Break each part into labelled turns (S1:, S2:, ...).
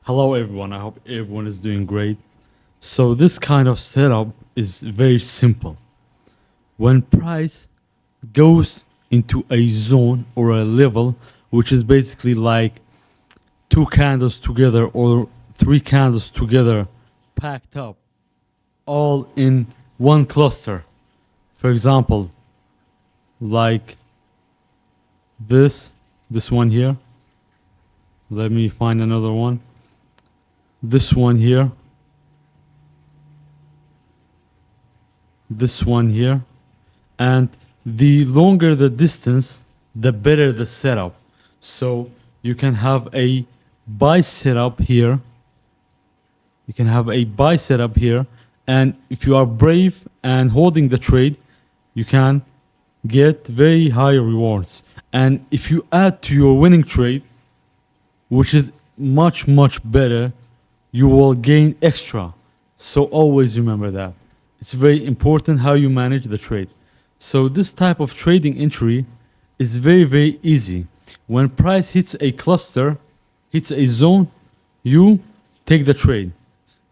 S1: Hello everyone, I hope everyone is doing great. So this kind of setup is very simple. When price goes into a zone or a level, which is basically like two candles together or three candles together packed up all in one cluster. For example, like this one here. Let me find another one. This one here, this one here, and the longer the distance, the better the setup. So you can have a buy setup here. You can have a buy setup here, and if you are brave and holding the trade, you can get very high rewards. And if you add to your winning trade, which is much better, you will gain extra. So always remember that. It's very important how you manage the trade. So this type of trading entry is very easy. When price hits a cluster, hits a zone, you take the trade.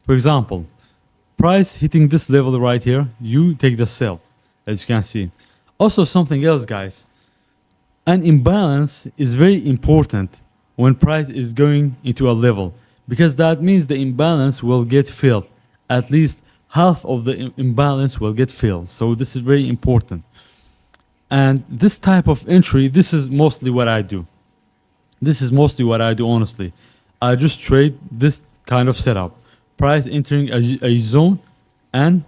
S1: For example, price hitting this level right here, you take the sell, as you can see. Also something else, guys. An imbalance is very important when price is going into a level, because that means the imbalance will get filled. At least half of the imbalance will get filled. So this is very important. And this type of entry, this is mostly what I do. This is mostly what I do, honestly. I just trade this kind of setup. Price entering a zone and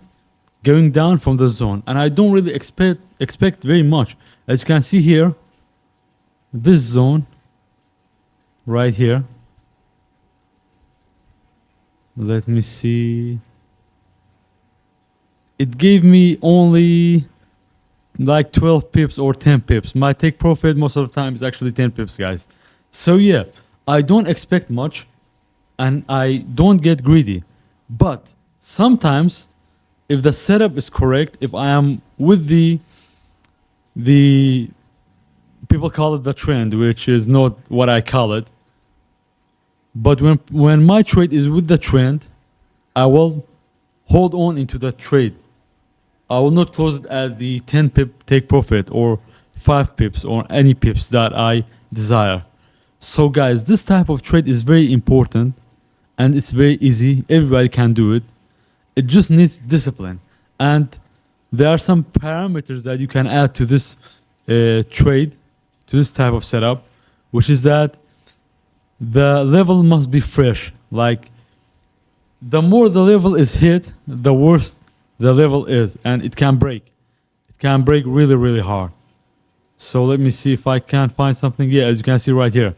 S1: going down from the zone. And I don't really expect very much. As you can see here, this zone right here. Let me see. It gave me only like 12 pips or 10 pips. My take profit most of the time is actually 10 pips, guys. So yeah, I don't expect much and I don't get greedy. But sometimes if the setup is correct, if I am with the people call it the trend, which is not what I call it. But when my trade is with the trend, I will hold on into the trade. I will not close it at the 10 pip take profit or 5 pips or any pips that I desire. So guys, this type of trade is very important and it's very easy. Everybody can do it. It just needs discipline. And there are some parameters that you can add to this trade, to this type of setup, which is that the level must be fresh. Like the more the level is hit, the worse the level is, and it can break. It can break really hard. So let me see if I can find something. Yeah, as you can see right here,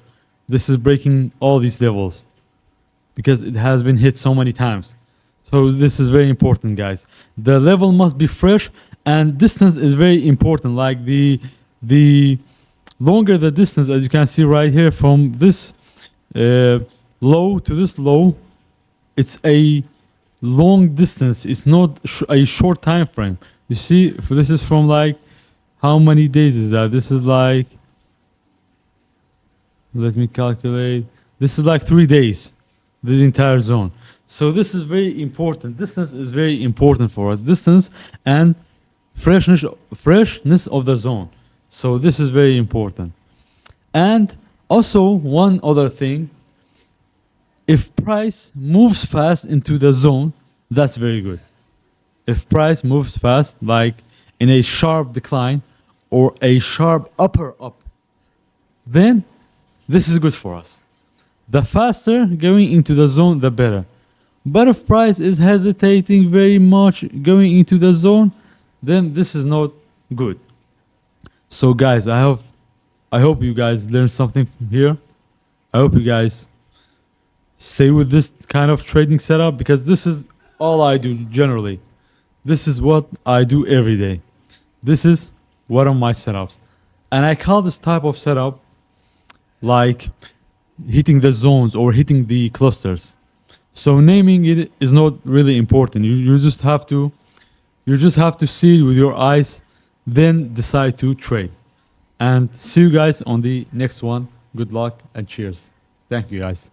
S1: this is breaking all these levels because it has been hit so many times. So this is very important, guys. The level must be fresh and distance is very important. Like the longer the distance, as you can see right here, from this low to this low, it's a long distance. It's not a short time frame. You see, if this is from like, how many days is that? This is like, let me calculate. This is like 3 days, this entire zone. So this is very important. Distance is very important for us. Distance and freshness of the zone. So this is very important. And also one other thing, if price moves fast into the zone, that's very good. If price moves fast, like in a sharp decline or a sharp upper up, then this is good for us. The faster going into the zone, the better. But if price is hesitating very much going into the zone, then this is not good. So guys, I hope you guys learned something from here. I hope you guys stay with this kind of trading setup because this is all I do generally. This is what I do every day. This is one of my setups. And I call this type of setup like hitting the zones or hitting the clusters. So naming it is not really important. You just have to see it with your eyes, then decide to trade. And see you guys on the next one. Good luck and cheers. Thank you, guys.